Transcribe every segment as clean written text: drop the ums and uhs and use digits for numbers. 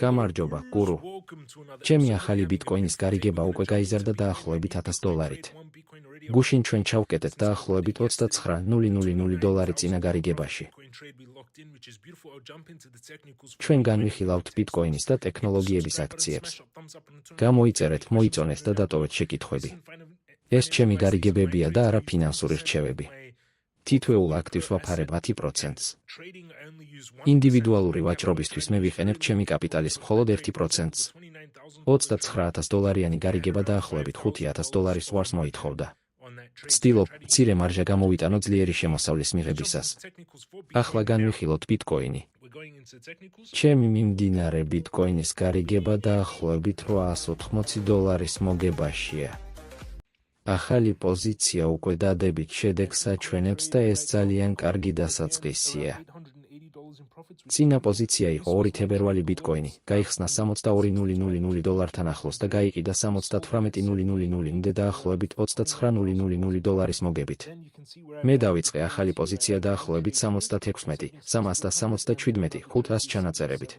გამარჯობა, გურუ. ჩემი ახალი ბიტკოინის გარიგება უკვე გაიზარდა დაახლოებით $1000-ით. გუშინ ჩვენ ჩავკეტეთ დაახლოებით $29,000 წინა გარიგებაში. ჩვენ განვიხილავთ ბიტკოინის და ტექნოლოგიების აქციებს. გამოიწერეთ, მოიწონეთ და დატოვეთ შეკითხვები. ეს ჩემი გარიგებებია და არა ფინანსური რჩევები. თითოეულ აქტივს ვაფარებ 10%-ს. ინდივიდუალური ვაჭრობისთვის მე ვიყენებ ჩემი კაპიტალის მხოლოდ 1%-ს. $29,000-იანი გარიგება დაახლოებით $5,000 ვარს მოითხოვდა. ვცდილობ, მცირე მარჟა გამოვიტანო ძლიერი შემოსავლის მიღებისას. ახლა განვიხილოთ ბიტკოინი. ჩემი მიმდინარე ბიტკოინის გარიგება დაახლოებით $880 მოგებაშია. ახალი პოზიცია უკვე დადებით შედეგს აჩვენებს და ეს ძალიან კარგი დასაწყისია. წინა პოზიცია იყო 2 თებერვალი ბიტკოინი, გაიხსნა $62,000-თან ახლოს და გაიყიდა $78,000-მდე დაახლოებით $29,000 მოგებით. მე დავიწყე ახალი პოზიცია დაახლოებით 76, 377, 500 ჩანაწერებით.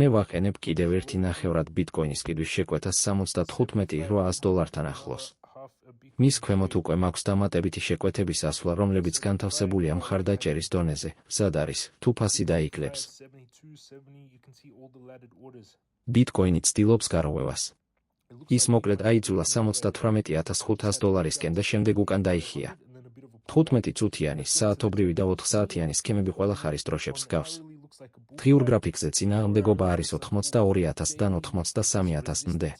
მე ვაყენებ კიდევ ერთი ნახევრად ბიტკოინის კიდვის შეკვეთას $75,800-თან ახლოს. მის ქვემოთ უკვე მაქვს დამატებითი შეკვეთების ასვლა, რომლებიც განთავსებულია მხარდაჭერის დონეზე, მზად არის, თუ ფასი დაიკლებს. ბიტკოინი ცდილობს გარღვევას. ის მოკლედ აიძულა $78,500-სკენ და შემდეგ უკან დაიხია. 15 წუთიანი, საათობრივი და 4 საათიანი სქემები ყველა ხარის დროშებს გავს. დღიურ გრაფიკზე წინააღმდეგობა არის 82,000-დან 83,000-მდე.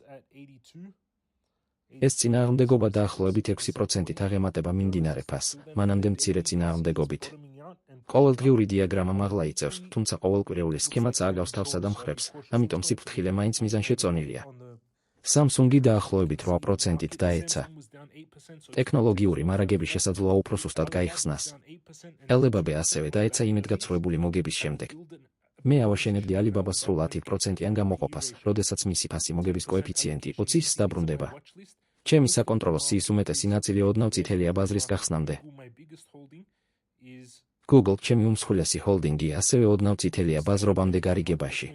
ეს წინააღმდეგობა დაახლოებით 6%-ით აღემატება მიმდინარე ფასს, მანამდე მცირე წინააღმდეგობით. ყოველდღიური დიაგრამა მაღლა იწევს, თუმცა ყოველკვირეული სქემაც ააგავს თავსა და მხრებს, ამიტომ სიფრთხილე მაინც მიზანშეწონილია. Samsung-ი დაახლოებით 8%-ით დაეცა. ტექნოლოგიური მარაგების შესაძლოა უფრო სუსტად გაიხსნას. Alibaba ასევე დაეცა იმედგაცრუებული მოგების შემდეგ. მე ავაშენებდი Alibaba-ს სრულ 10%-იან გამოყოფას, როდესაც მისი ფასი მოგების კოეფიციენტი 20-ს დაბრუნდება. ჩემი საკონტროლო სიის უმეტესი ნაწილი ოდნავ წითელია ბაზრის გახსნამდე. Google ჩემი უმსხვილესი ჰოლდინგი ასევე ოდნავ წითელია ბაზრობამდე გარიგებაში.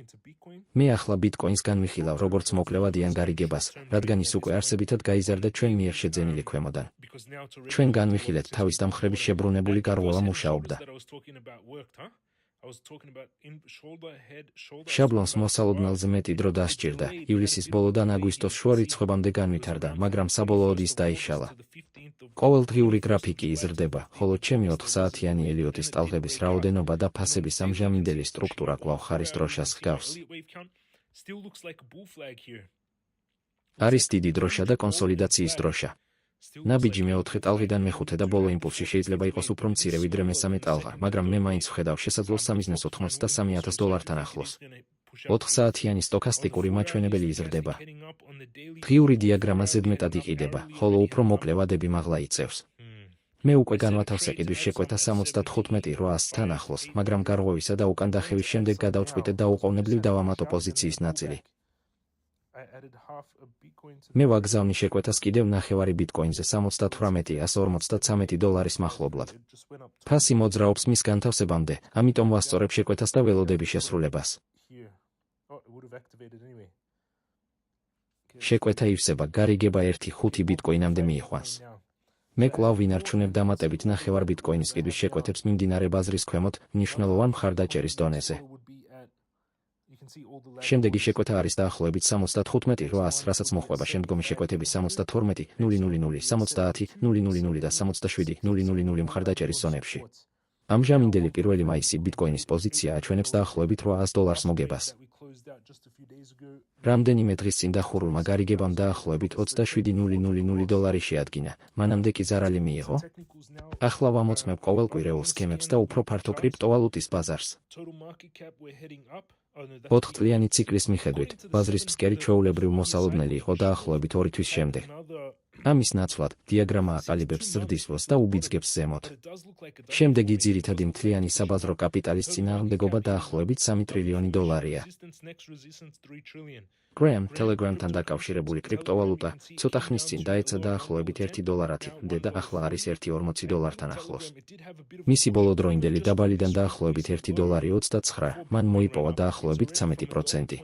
მე ახლა ბიტკოინს განვიხილავ როგორც მოკლევადიან გარიგებას, რადგან ის უკვე არსებითად გაიზარდა ჩვენ მიერ შეძენილი ქვემოდან. ჩვენ განვიხილეთ თავის დამხრების შებრუნებული გარღვევა მუშაობდა. შაბლონს მოსალოდნელზე მეტი დრო დასჭირდა, ივლისის ბოლოდან აგვისტოს შუა რიცხვებამდე განვითარდა, მაგრამ საბოლოოდ ის დაიშალა. ყოველდღიური გრაფიკი იზრდება, ხოლო ჩემი 4 საათიანი ელიოტის ტალღების რაოდენობა და ფასების ამჟამინდელი სტრუქტურა კვლავ ხარის დროშას ჰგავს. არის დიდი დროშა და კონსოლიდაციის დროშა. ნაბიჯი მეოთხე ტალღიდან მეხუთე და ბოლო იმპულსი შეიძლება იყოს უფრო მცირე ვიდრე მესამე ტალღა, მაგრამ მე მაინც ვხედავ შესაძლოს სამიზნეს $83,000-თან ახლოს. 4 საათიანი სტოქასტიკური მაჩვენებელი იზრდება. დღიური დიაგრამა ზედმეტად იყიდება, ხოლო უფრო მოკლე ვადები მაღლა იწევს. მე უკვე განვათავსე კიდვის შეკვეთა $75,800-თან ახლოს, მაგრამ გარღვევისა და უკან დახევის შემდეგ გადავწყვიტე დაუყოვნებლივ დავამატო პოზიციის ნაწილი. მე ვაგზავნი შეკვეთას კიდევ ნახევარი ბიტკოინზე $78,153 მახლობლად. ფასი მოძრაობს მის განთავსებამდე, ამიტომ ვასწორებ შეკვეთას და ველოდები შესრულებას. შეკვეთა ივსება, გარიგება 1.5 ბიტკოინამდე მიიყვანს. მე კვლავ ვინარჩუნებ დამატებით ნახევარ ბიტკოინის კიდვის შეკვეთებს მიმდინარე ბაზრის ქვემოთ, მნიშვნელოვან მხარდაჭერის დონეზე. შემდეგი შეკვეთა არის დაახლოებით $75,800, რასაც მოჰყვება შემდგომი შეკვეთები 72,000, 70,000 და 77,000 მხარდაჭერის ზონებში. ამჟამინდელი 1 მაისი ბიტკოინის პოზიცია აჩვენებს დაახლოებით $800 მოგებას. რამდენიმე დღის წინ დახურულმა გარიგებამ დაახლოებით $27,000 შეადგინა, მანამდე კი ზარალი მიიღო. ახლა ვამოწმებ ყოველკვირეულ სქემებს და უფრო ფართო კრიპტოვალუტის ბაზარს. 4 წლიანი ციკლის მიხედვით, ბაზრის ფსკერი ჩვეულებრივ მოსალოდნელი იყო დაახლოებით 2 თვის შემდეგ. ამის ნაცვლად, დიაგრამა აყალიბებს ზრდისვლას და უბიძგებს ზემოთ. შემდეგი ძირითადი მთლიანი საბაზრო კაპიტალის წინააღმდეგობა დაახლოებით $3 ტრილიონი. Graham Telegram-თან დაკავშირებული კრიპტოვალუტა ცოტა ხნის წინ დაეცა დაახლოებით $1 და ახლა არის $1.40 ახლოს. მისი ბოლოდროინდელი დაბალიდან დაახლოებით $1.29, მან მოიპოვა დაახლოებით 13%.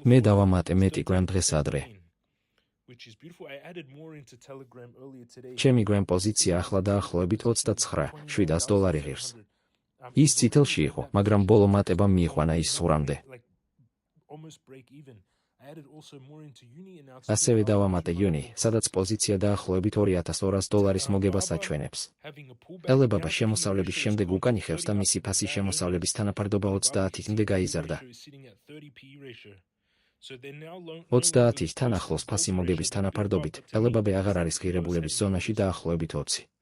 მე დავამატე მეტი Graham დღეს ადრე. ჩემი Graham პოზიცია ახლა დაახლოებით $29,700 ღირს. ის წითელში იყო, მაგრამ ბოლო მატება მიიყვანა ის სურამდე. ასევე დავამატე Uni, სადაც პოზიცია დაახლოებით $2,200 მოგებას აჩვენებს. Alibaba შემოსავლების შემდეგ უკან იხევს და მისი ფასი შემოსავლების თანაფარდობა 30-მდე გაიზარდა. 30-თან ახლოს ფასი მოგების თანაფარდობით, Alibaba აღარ არის ღირებულების ზონაში დაახლოებით 20.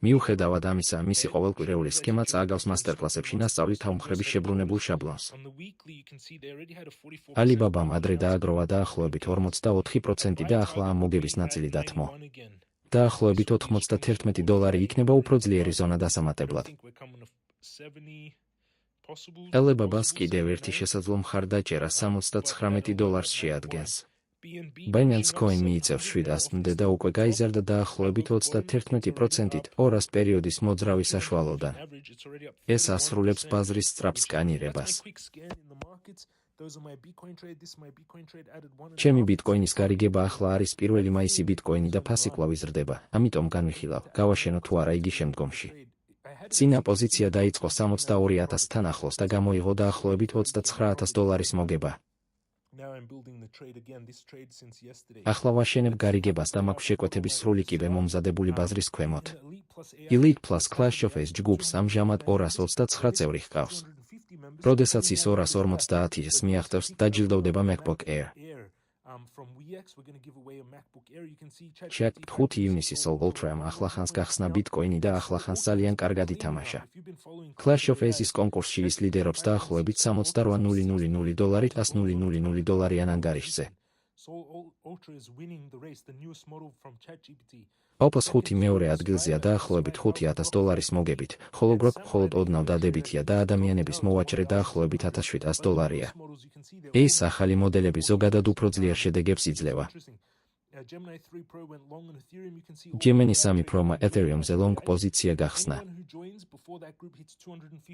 მიუხედავად ამისა, მისი ყოველკვირეული სქემა წააგავს მასტერკლასებში ნასწავლი თაუმხრების შებრუნებულ შაბლონს. Alibaba-მ ადრე დააგროვა დაახლოებით 44% და ახლა ამ მოგების ნაწილი დათმო. დაახლოებით $91 იქნება უფრო ძლიერი ზონა დასამატებლად. Alibaba-ს კიდევ ერთი შესაძლო მხარდაჭერა $79 შეადგენს. Binance Coin მიიწევს 700-მდე და უკვე გაიზარდა დაახლოებით 31%-ით 200 პერიოდის მოძრავი საშუალოდან. ეს ასრულებს ბაზრის სწრაფ სკანირებას. ჩემი ბიტკოინის გარიგება ახლა არის 1 მაისი ბიტკოინი და ფასი კვლავ იზრდება, ამიტომ განვიხილავ, გავაშენო თუ არა იგი შემდგომში. წინა პოზიცია დაიწყო 62,000-თან ახლოს და გამოიღო დაახლოებით $29,000 მოგება. ახლა ვაშენებ გარიგებას და მაქვს შეკვეთების სრული კიბე მომზადებული ბაზრის ქვემოთ. Elite Plus Clash of Aces ჯგუფს ამჟამად 229 წევრი ჰყავს. როდესაც ის 250-ს მიაღწევს, დაჯილდოვდება MacBook Air. Check 5 ივნისის Ultram ახლახანს გახსნა ბიტკოინი და ახლახანს ძალიან კარგად ითამაშა. Clash of Aces კონკურსში ის ლიდერობს დაახლოებით $68,000 $100,000 ანგარიშზე. Opus 5 მეორე ადგილზეა დაახლოებით $5,000 მოგებით, ხოლო Grok მხოლოდ ოდნავ დადებითია და ადამიანების მოვაჭრე დაახლოებით $1,700. ეს ახალი მოდელები ზოგადად უფრო ძლიერ შედეგებს იძლევა. Gemini 3 Pro-მა Ethereum-ზე long პოზიცია გახსნა.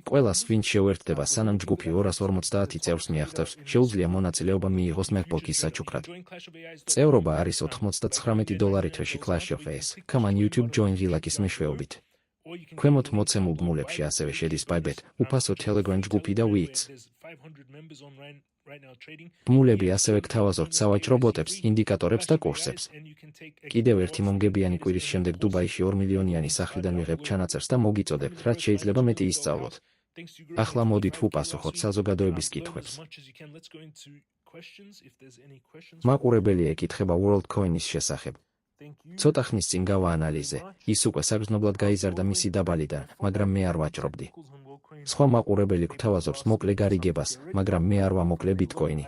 ყველას, ვინც შეუერთდება სანამ ჯგუფი 250 წევრს მიაღწევს, შეუძლია მონაწილეობა მიიღოს MacBook-ის საჩუქრად. წევრობა არის $99 თვეში Clash of Aces. Come on YouTube join ღილაკის მეშვეობით. ქვემოთ მოცემულ ბმულებში ასევე შედის Bybit, უფასო Telegram ჯგუფი და Wits. ბმულები ასევე გთავაზობთ სავაჭრო ბოტებს, ინდიკატორებს და კურსებს. კიდევ ერთი მომგებიანი კვირის შემდეგ დუბაიში 2 მილიონიანი სახლიდან ვიღებ ჩანაწერს და მოგიწოდებთ, რაც შეიძლება მეტი ისწავლოთ. ახლა მოდით ვუპასუხოთ საზოგადოების კითხვებს. მაყურებელი ეკითხება WorldCoin-ის შესახებ. ცოტა ხნის წინ გავაანალიზე, ის უკვე საგრძნობლად გაიზარდა მისი დაბალიდან, მაგრამ მე არ ვაჭრობდი. სხვა მაყურებელი გვთავაზობს მოკლე გარიგებას, მაგრამ მე არ ვამოკლე ბიტკოინი.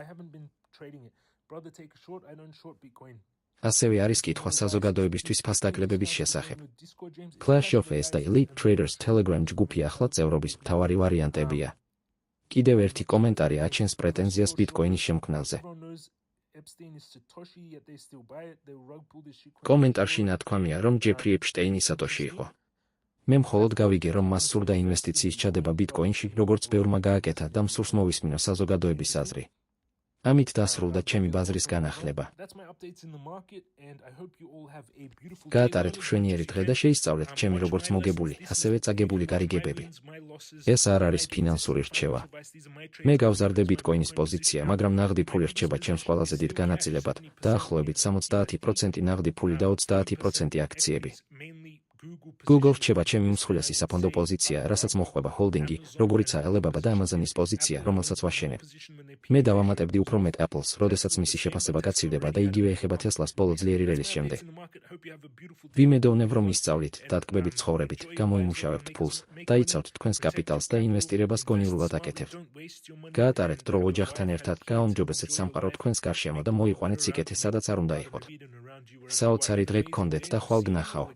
ასევე არის კითხვა საზოგადოებისთვის ფასდაკლებების შესახებ. Clash of Aces და Elite Traders Telegram ჯგუფი ახლა წევრობის მთავარი ვარიანტებია. კიდევ ერთი კომენტარი აჩენს პრეტენზიას ბიტკოინის შემქმნელზე. კომენტარში ნათქვამია, რომ ჯეფრი ეპშტეინი სატოში იყო. მე მხოლოდ გავიგე, რომ მას სურდა ინვესტიციის ჩადება ბიტკოინში, როგორც ბევრმა გააკეთა და მსურს მოვისმინო საზოგადოების აზრი. ამით დასრულდა ჩემი ბაზრის განახლება. გაატარეთ მშვენიერი დღე და შეისწავლეთ ჩემი როგორც მოგებული, ასევე წაგებული გარიგებები. ეს არ არის ფინანსური რჩევა. მე გავზარდე ბიტკოინის პოზიცია, მაგრამ ნაღდი ფული რჩება ჩემს ყველაზე დიდ განაწილებად, დაახლოებით 70% ნაღდი ფული და 30% აქციები. Google რჩება ჩემი უმსხვილესი საფონდო პოზიცია, რასაც მოჰყვება ჰოლდინგი, როგორიცაა Alibaba და Amazon-ის პოზიცია, რომელსაც ვაშენებ. მე დავამატებდი უფრო მეტ Apple-ს, როდესაც მისი შეფასება გაცილდება და იგივე ეხება Tesla-ს ბოლო ძლიერი რელის შემდეგ. ვიმედოვნებ, რომ ისწავლით, დატკბებით ცხოვრებით, გამოიმუშავებთ ფულს, დაიცავთ თქვენს კაპიტალს და ინვესტირებას გონივრულად აკეთებთ. გაატარეთ დრო ოჯახთან ერთად, გააუმჯობესეთ სამყარო თქვენს გარშემო და მოიყვანეთ სიკეთე, სადაც არ უნდა იყოთ. საოცარი დღე გქონდეთ და ხვალ გნახავ.